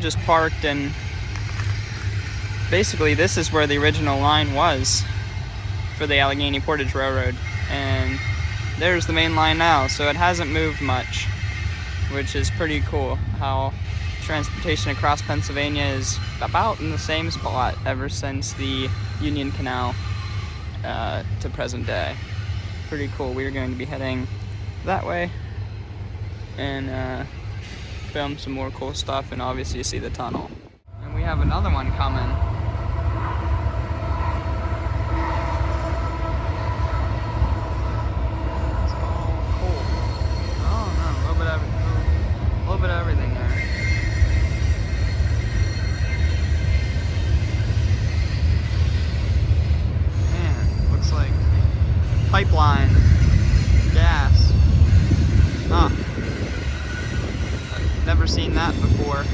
just parked, and basically this is where the original line was for the Allegheny Portage Railroad, and there's the main line now, so it hasn't moved much, which is pretty cool how transportation across Pennsylvania is about in the same spot ever since the Union Canal to present day. Pretty cool. We're going to be heading that way and film some more cool stuff, and obviously see the tunnel. And we have another one coming. It's all cool. Oh no, a little bit of everything there. Man, looks like pipeline, gas. Huh. I've never seen that before.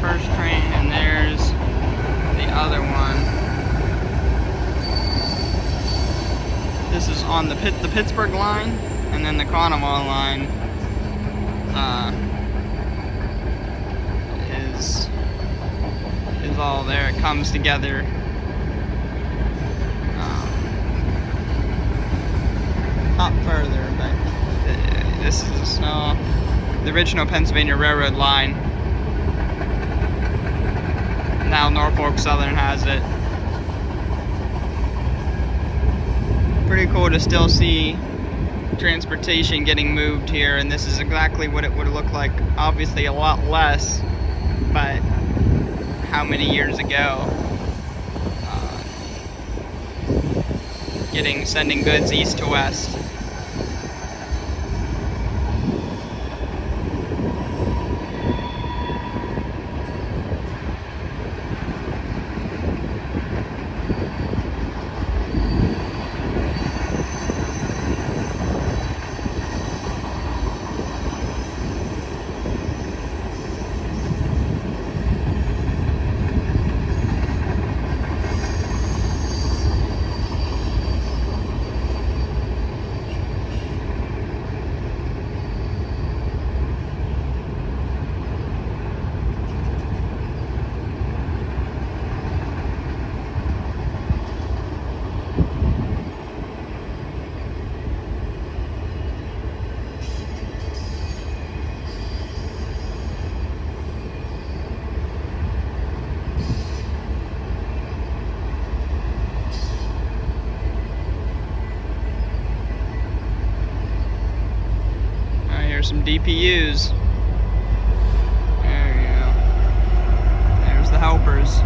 First train, and there's the other one. This is on the Pittsburgh line, and then the Conemaugh line is all there. It comes together. Up further, but this is the original Pennsylvania Railroad line. Now Norfolk Southern has it. Pretty cool to still see transportation getting moved here, and this is exactly what it would look like. Obviously a lot less, but how many years ago? Sending goods east to west. Some DPUs. There you go. There's the helpers.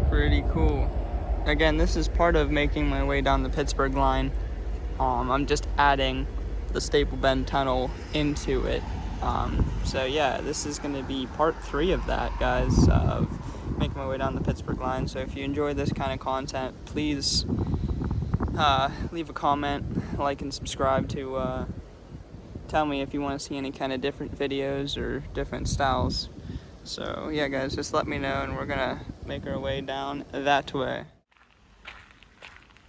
Pretty cool. Again, this is part of making my way down the Pittsburgh line. I'm just adding the Staple Bend Tunnel into it. So yeah, this is going to be part 3 of that, guys, of making my way down the Pittsburgh line. So if you enjoy this kind of content, please leave a comment, like and subscribe to tell me if you want to see any kind of different videos or different styles. So yeah, guys, just let me know, and we're gonna make our way down that way.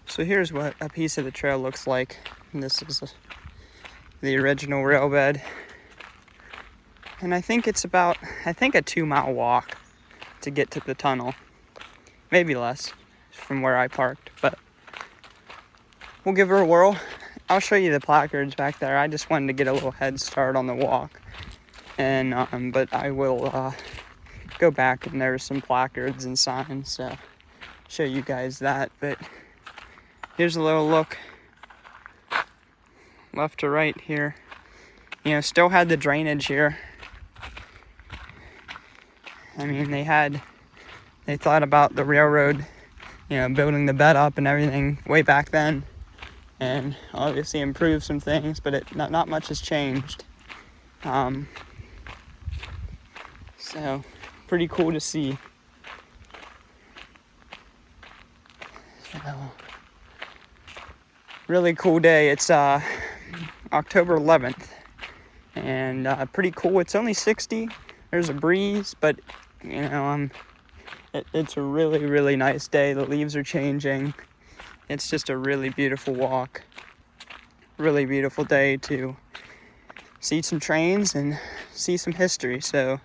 So here's what a piece of the trail looks like. And this is the original rail bed. And I think it's about, a 2-mile walk to get to the tunnel. Maybe less from where I parked, but we'll give her a whirl. I'll show you the placards back there. I just wanted to get a little head start on the walk. And, but I will go back, and there's some placards and signs, so show you guys that. But here's a little look left to right here. You know, still had the drainage here. I mean, they thought about the railroad, you know, building the bed up and everything way back then, and obviously improved some things, but not much has changed. So pretty cool to see. So, really cool day. It's October 11th, and pretty cool. It's only 60. There's a breeze, but you know, it's a really, really nice day. The leaves are changing. It's just a really beautiful walk. Really beautiful day to see some trains and see some history. So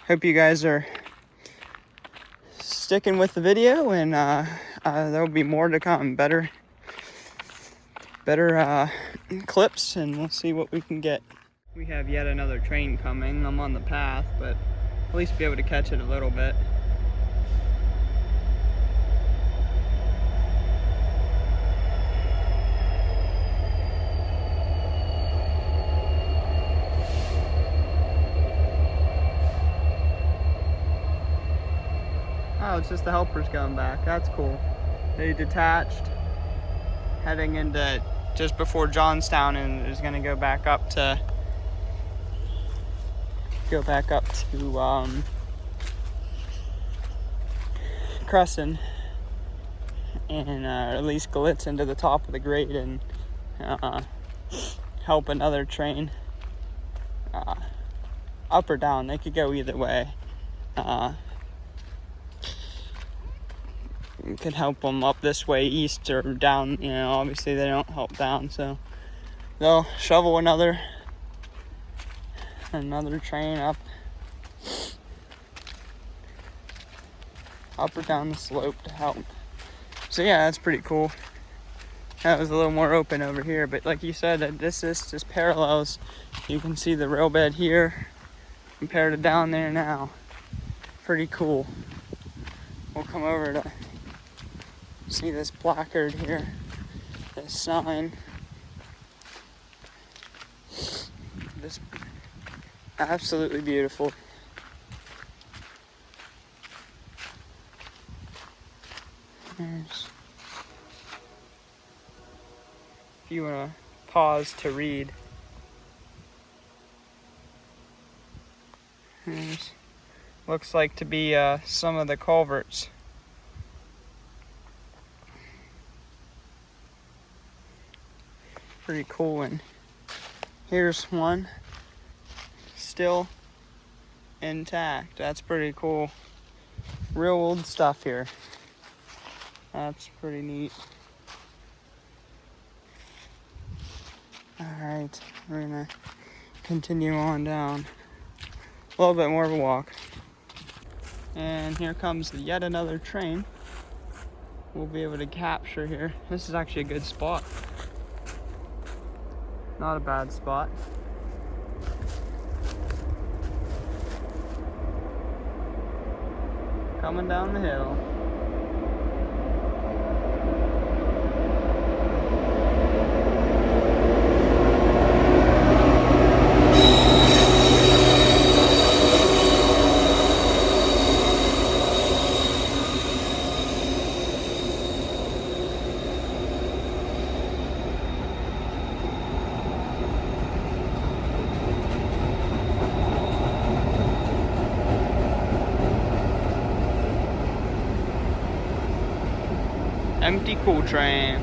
hope you guys are sticking with the video, and there'll be more to come. Better clips, and we'll see what we can get. We have yet another train coming. I'm on the path, but at least be able to catch it a little bit. Oh, it's just the helpers going back. That's cool. They detached, heading into just before Johnstown, and is going to go back up to Crescent, and release Glitz into the top of the grade, and help another train up or down. They could go either way. Could help them up this way, east or down. You know, obviously they don't help down, so they'll shovel another train up or down the slope to help. So yeah, that's pretty cool. That was a little more open over here, but like you said, this just parallels. You can see the rail bed here compared to down there now. Pretty cool. We'll come over to see this placard here, this sign. This absolutely beautiful. There's, if you want to pause to read, there's, looks like to be some of the culverts. Pretty cool. And here's one still intact. That's pretty cool. Real old stuff here. That's pretty neat. Alright, we're gonna continue on down. A little bit more of a walk. And here comes yet another train. We'll be able to capture here. This is actually a good spot. Not a bad spot. Coming down the hill. Empty coal train.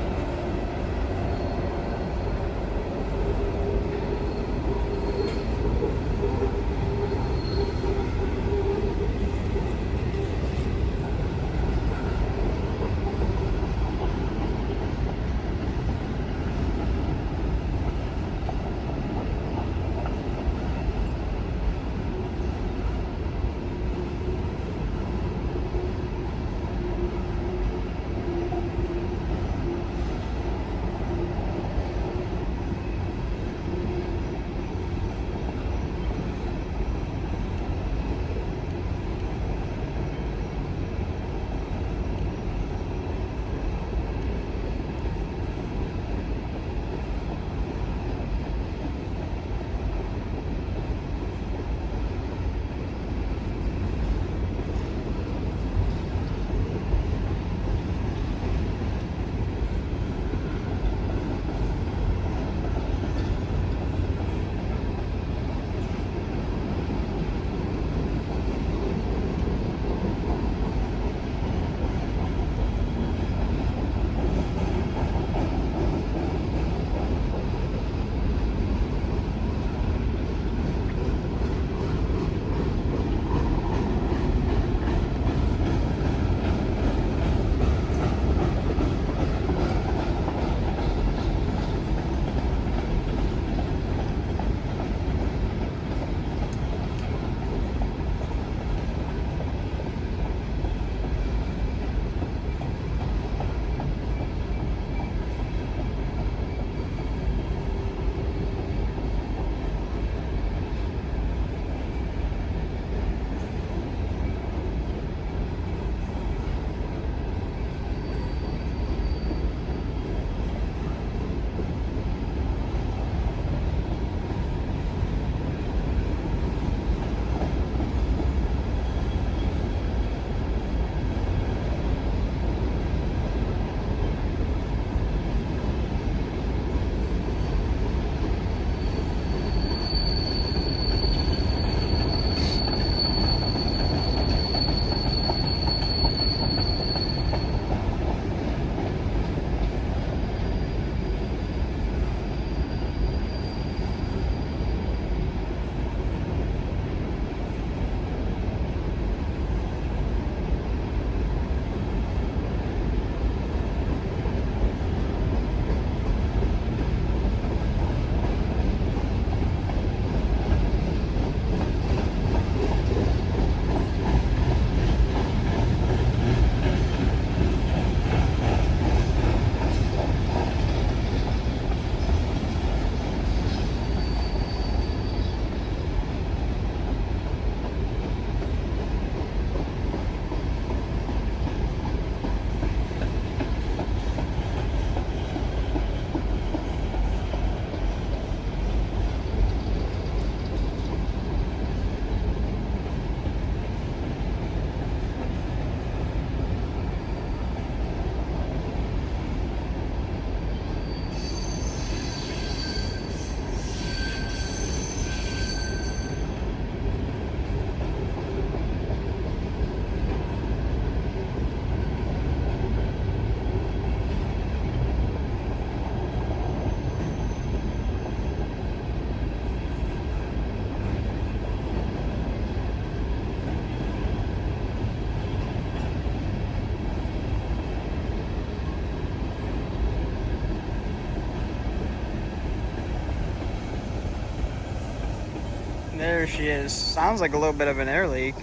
There she is. Sounds like a little bit of an air leak.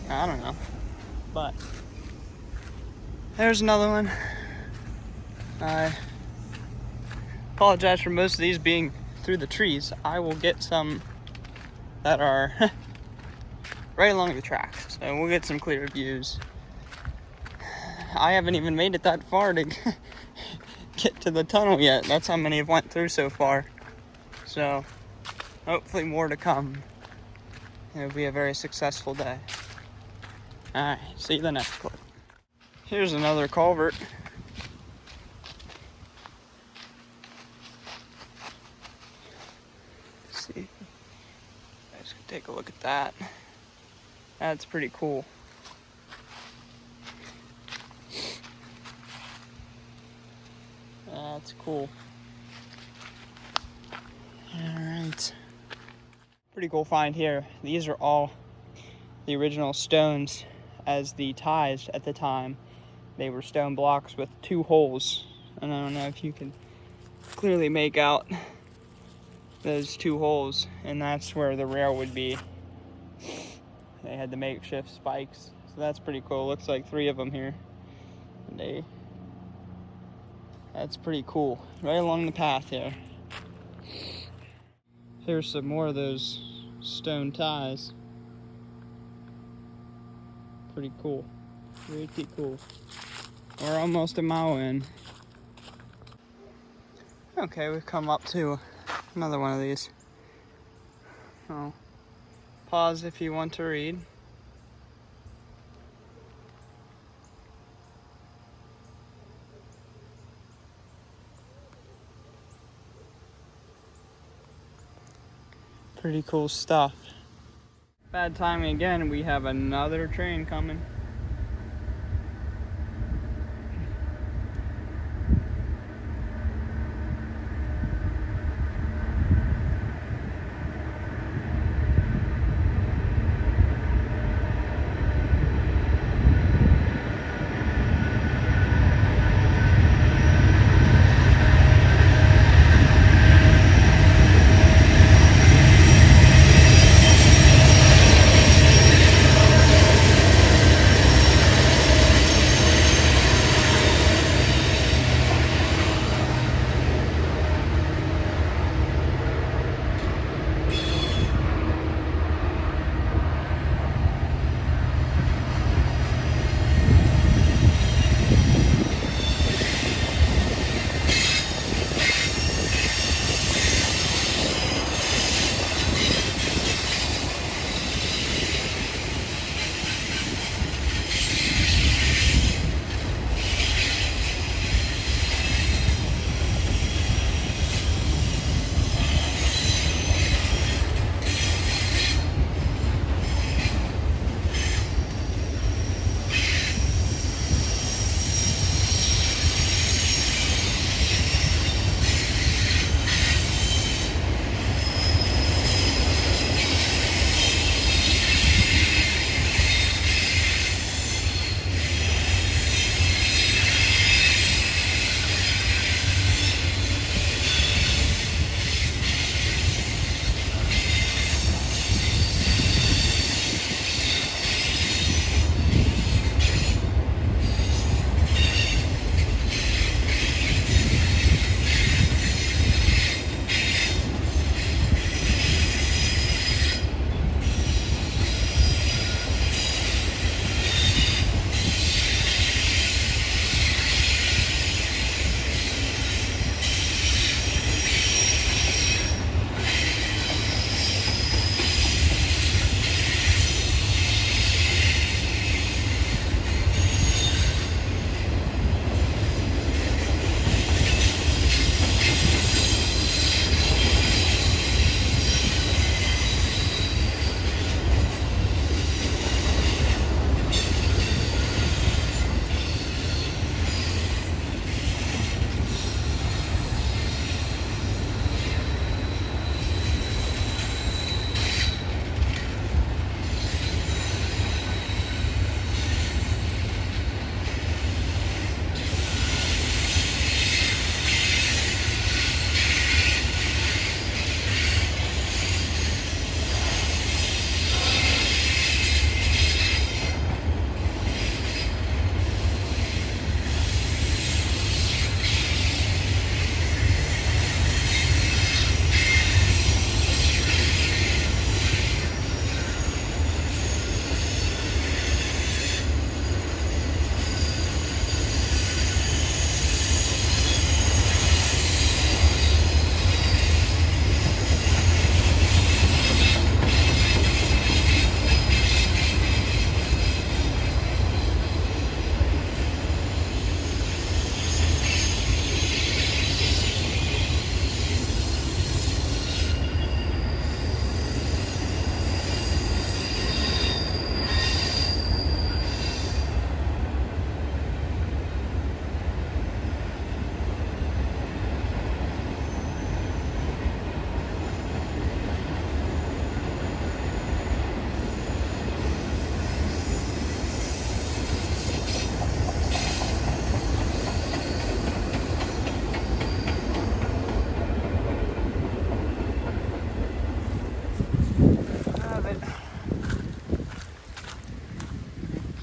I don't know. But there's another one. I apologize for most of these being through the trees. I will get some that are right along the tracks, so we'll get some clear views. I haven't even made it that far to get to the tunnel yet. That's how many have went through so far. So hopefully more to come. It'll be a very successful day. Alright, see you the next clip. Here's another culvert. Let's see. Let's take a look at that. That's pretty cool. That's cool. Alright. Pretty cool find here. These are all the original stones as the ties at the time. They were stone blocks with 2 holes. And I don't know if you can clearly make out those 2 holes, and that's where the rail would be. They had the makeshift spikes, so that's pretty cool. Looks like 3 of them here. That's pretty cool. Right along the path here. Here's some more of those stone ties. Pretty cool. Pretty cool. We're almost a mile in. Okay, we've come up to another one of these. Oh. Pause if you want to read. Pretty cool stuff. Bad timing again, we have another train coming.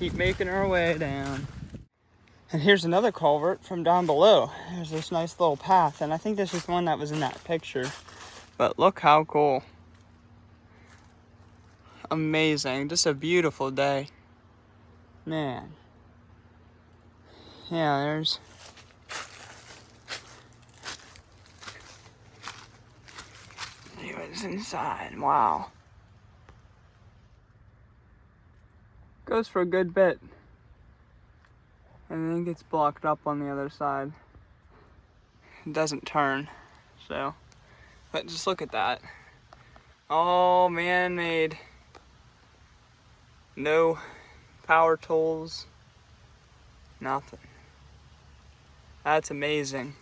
keep making our way down. And here's another culvert from down below. There's this nice little path, and I think this is the one that was in that picture. But look how cool. Amazing. Just a beautiful day. Man. Yeah, there's... See what's inside. Wow. Goes for a good bit. And then gets blocked up on the other side. It doesn't turn, so. But just look at that. All man-made. No power tools. Nothing. That's amazing.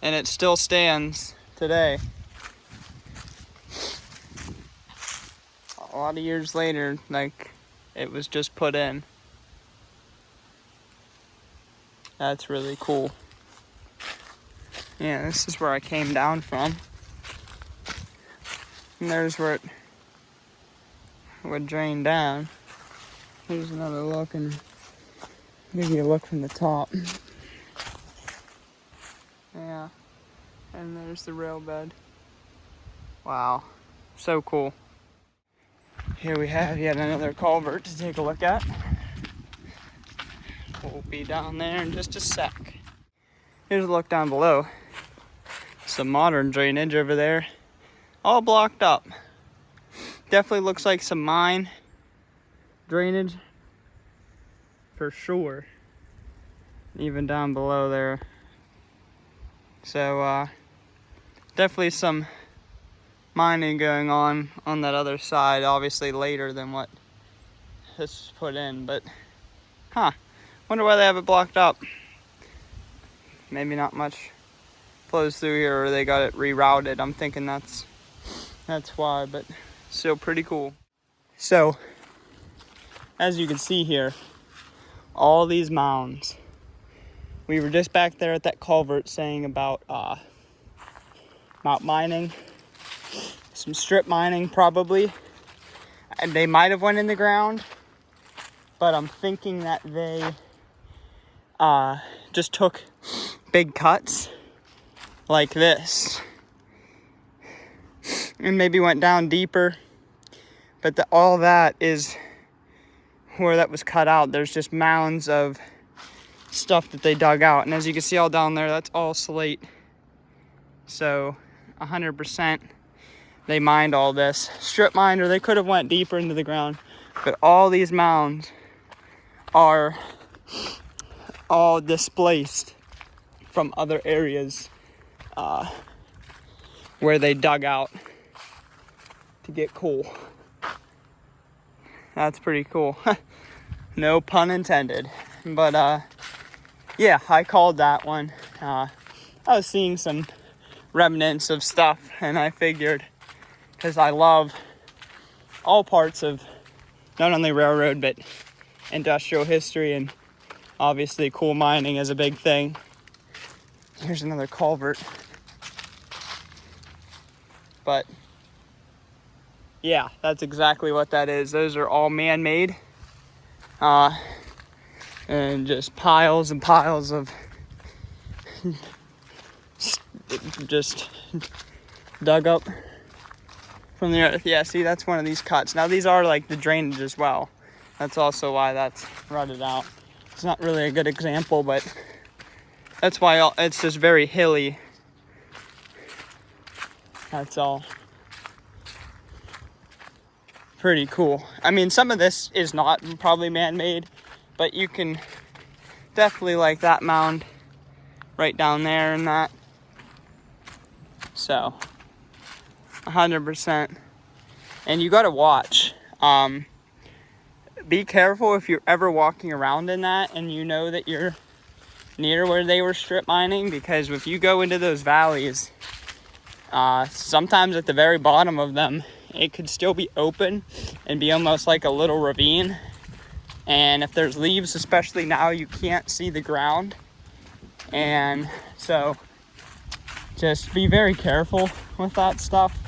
And it still stands today. A lot of years later, like, it was just put in. That's really cool. Yeah, this is where I came down from. And there's where it would drain down. Here's another look, and give you a look from the top. Yeah, and there's the rail bed. Wow, so cool. Here we have yet another culvert to take a look at. We'll be down there in just a sec. Here's a look down below. Some modern drainage over there, all blocked up. Definitely looks like some mine drainage for sure. Even down below there. So definitely some mining going on that other side, obviously later than what this was put in, but wonder why they have it blocked up. Maybe not much flows through here, or they got it rerouted. I'm thinking that's why, but still pretty cool. So as you can see here, all these mounds. We were just back there at that culvert saying about mining, some strip mining probably. And they might have went in the ground, but I'm thinking that they just took big cuts like this and maybe went down deeper. But all that is where that was cut out. There's just mounds of stuff that they dug out, and as you can see all down there, that's all slate. So 100% they mined all this, strip mined, or they could have went deeper into the ground, but all these mounds are all displaced from other areas where they dug out to get coal. That's pretty cool. No pun intended. But yeah, I called that one. I was seeing some remnants of stuff, and I figured, because I love all parts of not only railroad but industrial history, and obviously coal mining is a big thing. Here's another culvert. But yeah, that's exactly what that is. Those are all man-made. And just piles and piles of just dug up from the earth. Yeah, see, that's one of these cuts. Now these are like the drainage as well. That's also why that's rutted out. It's not really a good example, but that's why it's just very hilly. That's all. Pretty cool. I mean, some of this is not probably man-made, but you can definitely like that mound right down there and that. So 100%. And you got to watch. Be careful if you're ever walking around in that and you know that you're near where they were strip mining, because if you go into those valleys, sometimes at the very bottom of them, it could still be open and be almost like a little ravine. And if there's leaves, especially now, you can't see the ground. And so just be very careful with that stuff,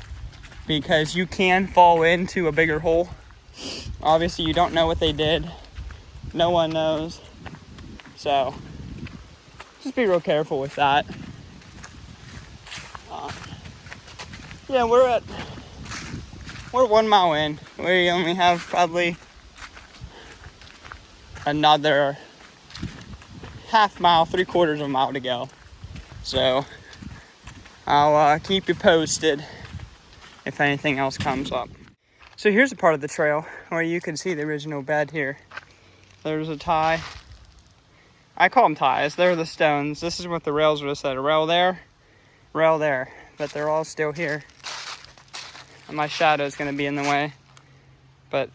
because you can fall into a bigger hole Obviously, you don't know what they did. No one knows. So, just be real careful with that. Yeah, we're 1 mile in. We only have probably another half mile, 3/4 of a mile to go. So, I'll keep you posted if anything else comes up. So here's a part of the trail where you can see the original bed here. There's a tie. I call them ties. They're the stones. This is what the rails would have said. A rail there, but they're all still here. And my shadow is going to be in the way, but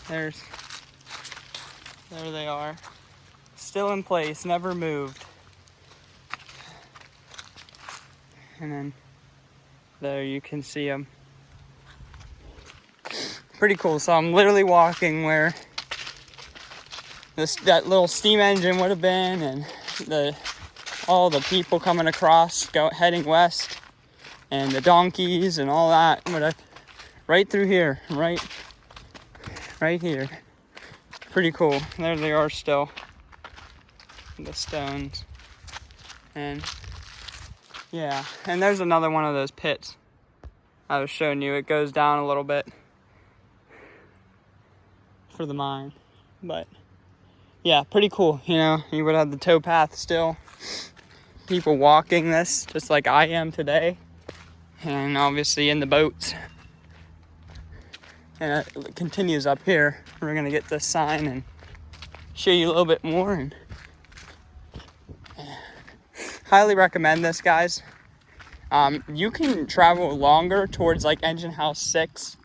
there they are, still in place, never moved. And then there you can see them. Pretty cool. So I'm literally walking where that little steam engine would have been, and all the people coming across, heading west, and the donkeys and all that. Right through here, right here. Pretty cool. There they are still, the stones. And yeah, and there's another one of those pits I was showing you. It goes down a little bit for the mine, but yeah, pretty cool. You know, you would have the towpath still, people walking this just like I am today, and obviously in the boats. And it continues up here. We're gonna get this sign and show you a little bit more, and highly recommend this, guys. You can travel longer towards like Engine House 6,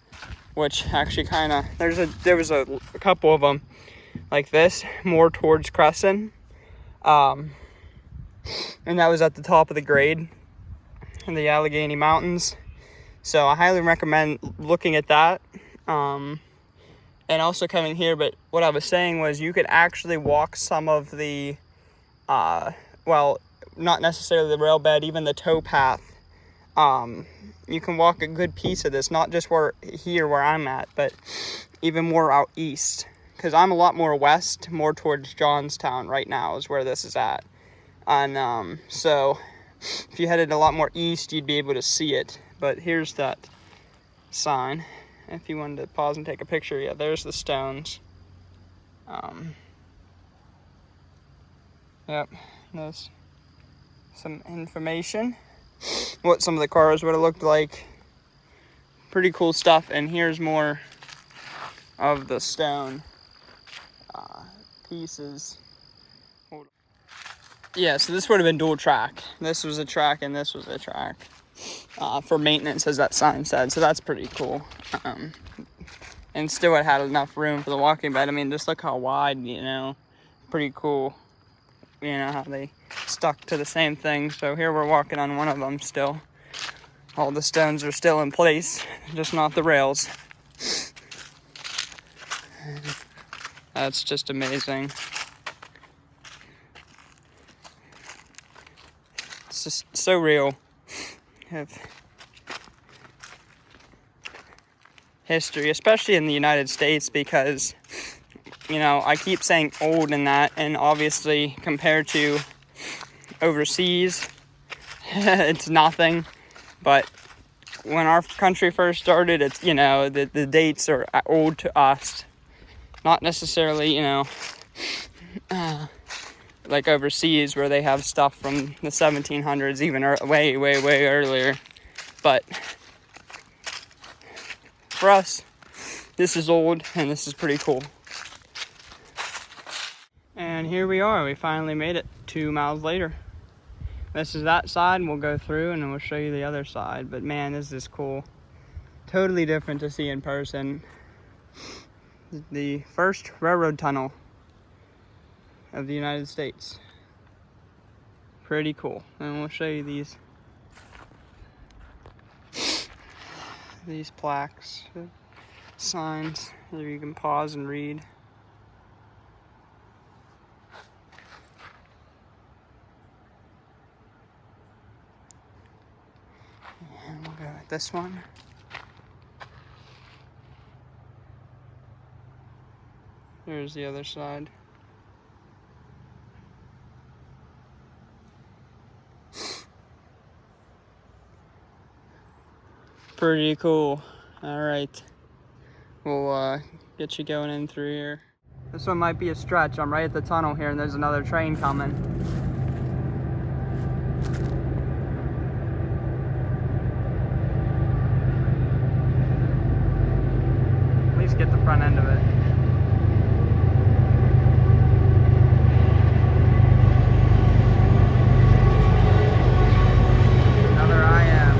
which actually kind of, there was a couple of them like this, more towards Crescent, and that was at the top of the grade in the Allegheny Mountains. So I highly recommend looking at that, and also coming here. But what I was saying was you could actually walk some of the, well, not necessarily the rail bed, even the towpath. You can walk a good piece of this, not just where I'm at, but even more out east, because I'm a lot more west, more towards Johnstown right now is where this is at. And so if you headed a lot more east, you'd be able to see it. But here's that sign. If you wanted to pause and take a picture, yeah, there's the stones. Yep, there's some information, what some of the cars would have looked like. Pretty cool stuff. And here's more of the stone pieces. Yeah, so this would have been dual track. This was a track and this was a track for maintenance, as that sign said. So that's pretty cool. And still it had enough room for the walking bed. I mean, just look how wide, you know. Pretty cool. You know, how they stuck to the same thing. So here we're walking on one of them still. All the stones are still in place, just not the rails. That's just amazing. It's just so real. Of history, especially in the United States, because, you know, I keep saying old in that, and obviously compared to overseas, it's nothing. But when our country first started, it's, you know, the dates are old to us. Not necessarily, you know, like overseas where they have stuff from the 1700s, even way earlier. But for us, this is old, and this is pretty cool. And here we are. We finally made it 2 miles later. This is that side, and we'll go through, and then we'll show you the other side. But man, this is cool. Totally different to see in person. The first railroad tunnel of the United States. Pretty cool. And we'll show you these plaques, signs that you can pause and read. And we'll go with this one. There's the other side. Pretty cool. All right. We'll get you going in through here. This one might be a stretch. I'm right at the tunnel here and there's another train coming. At least get the front end of it. Another IM.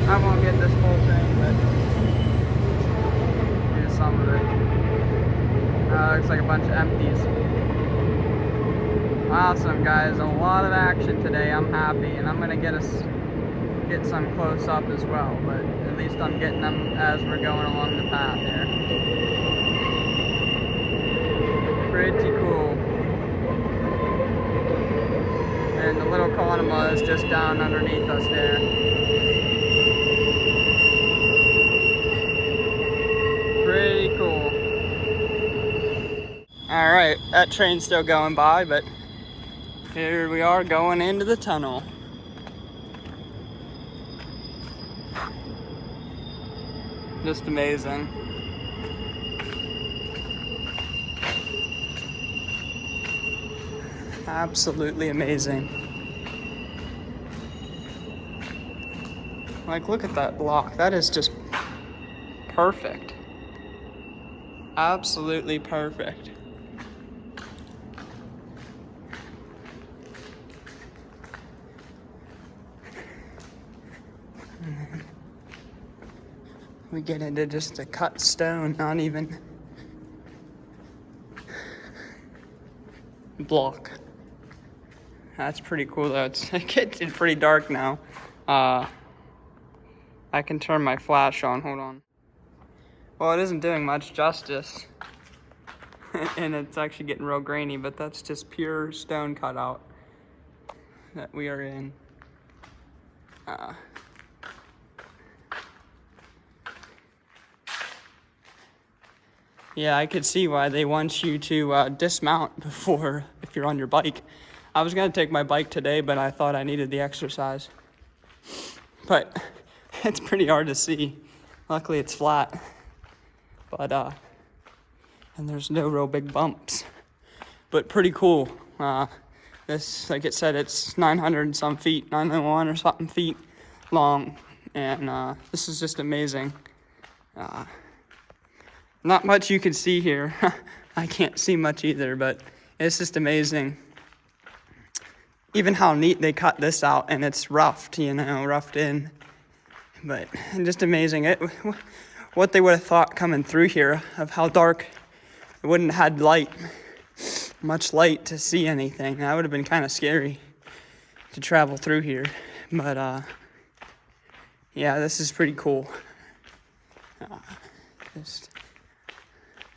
I won't get this full thing, but here's some of it. Looks like a bunch of empties. Awesome, guys. A lot of action today. I'm happy, and I'm gonna get some close up as well, but at least I'm getting them as we're going along the path here. Pretty cool. And the little Conema is just down underneath us there. Pretty cool. Alright, that train's still going by, but here we are going into the tunnel. Just amazing. Absolutely amazing. Like, look at that block. That is just perfect. Absolutely perfect. We get into just a cut stone, not even block. That's pretty cool though. It's getting pretty dark now. I can turn my flash on, hold on. Well, it isn't doing much justice. And it's actually getting real grainy, but that's just pure stone cutout that we are in. Yeah, I could see why they want you to dismount before, if you're on your bike. I was gonna take my bike today, but I thought I needed the exercise. But it's pretty hard to see. Luckily it's flat. But, and there's no real big bumps. But pretty cool. This, like it said, it's 900 and some feet, 901 or something feet long. And this is just amazing. Not much you can see here. I can't see much either, but it's just amazing. Even how neat they cut this out, and it's roughed, you know, roughed in. But just amazing. What they would have thought coming through here of how dark it wouldn't have had much light to see anything. That would have been kind of scary to travel through here. But yeah, this is pretty cool. Just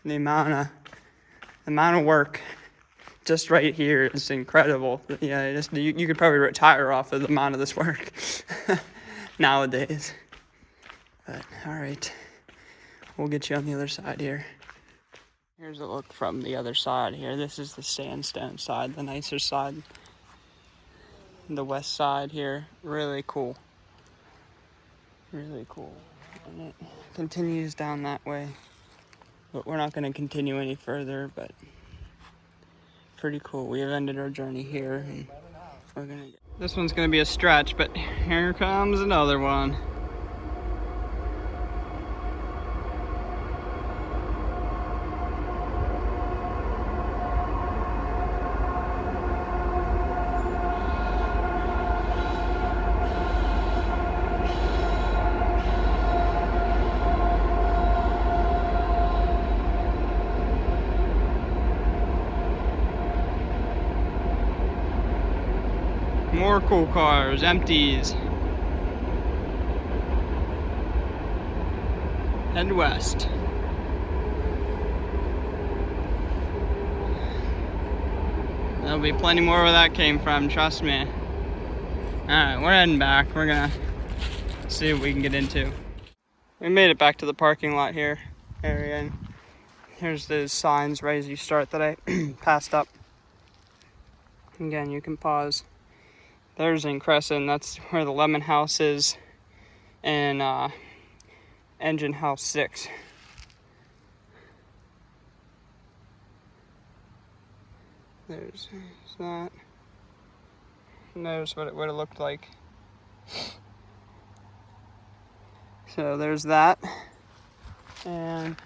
the amount of work just right here is incredible. Yeah, you could probably retire off of the amount of this work nowadays. But all right, we'll get you on the other side here. Here's a look from the other side here. This is the sandstone side, the nicer side. The west side here, really cool. Really cool. And it continues down that way. But we're not going to continue any further, but pretty cool. We have ended our journey here, and we're gonna. This one's going to be a stretch, but here comes another one. More cool cars, empties. Head west. There'll be plenty more where that came from, trust me. Alright, we're heading back. We're gonna see what we can get into. We made it back to the parking lot here, area. And here's those signs right as you start that I passed up. Again, you can pause. There's in Crescent, that's where the Lemon House is, and Engine House 6. There's that. Notice what it would have looked like. So there's that. And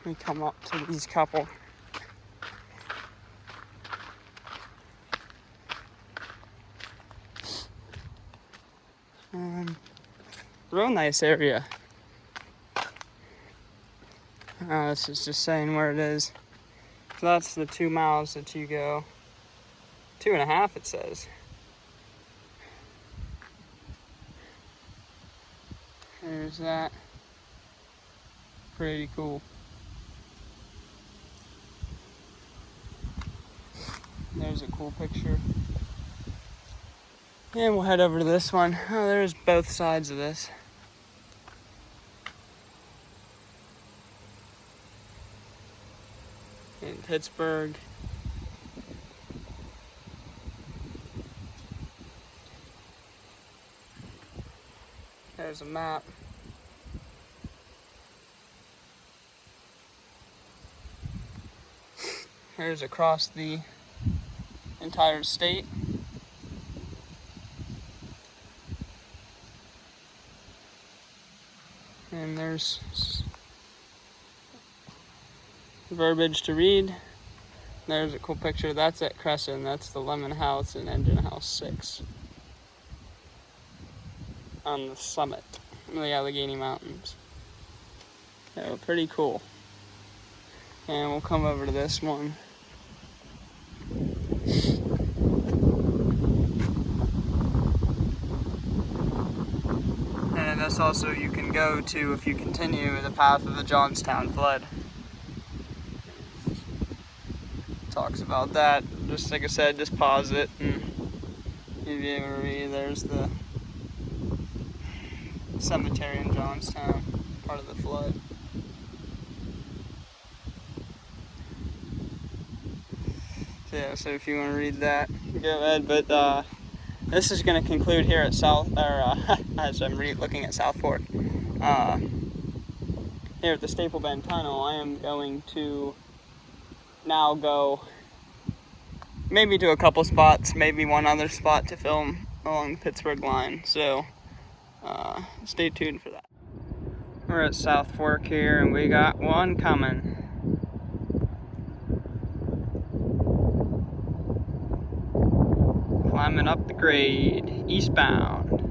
we come up to these couple. Real nice area. This is just saying where it is. So that's the 2 miles that you go. 2.5 it says. There's that. Pretty cool. There's a cool picture. And we'll head over to this one. Oh, there's both sides of this. In Pittsburgh. There's a map. Here's across the entire state. And there's verbiage to read. There's a cool picture. That's at Crescent. That's the Lemon House and Engine House 6 on the summit of the Allegheny Mountains. They were pretty cool. And we'll come over to this one. And this also you can go to if you continue the path of the Johnstown flood. Talks about that. Just like I said, just pause it and you'll be able to read. There's the cemetery in Johnstown, part of the flood. So yeah, so if you want to read that, go ahead. But this is going to conclude here at as I'm looking at South Fork. Here at the Staple Bend Tunnel, I am going to now go maybe to a couple spots, maybe one other spot to film along the Pittsburgh line. So stay tuned for that. We're at South Fork here, and we got one coming. Climbing up the grade, eastbound.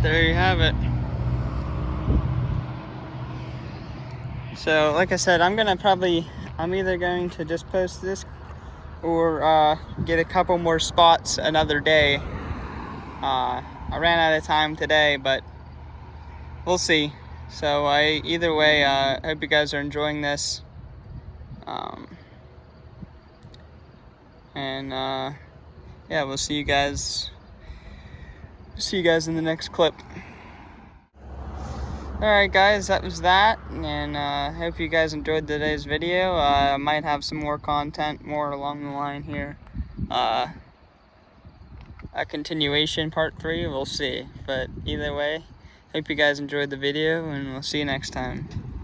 But there you have it. So like I said, I'm either going to just post this or get a couple more spots another day. I ran out of time today, but we'll see. So either way, I hope you guys are enjoying this. Yeah, we'll see you guys in the next clip. Alright guys, that was that, and hope you guys enjoyed today's video. I might have some more content more along the line here. A continuation, part 3, we'll see. But either way, hope you guys enjoyed the video, and we'll see you next time.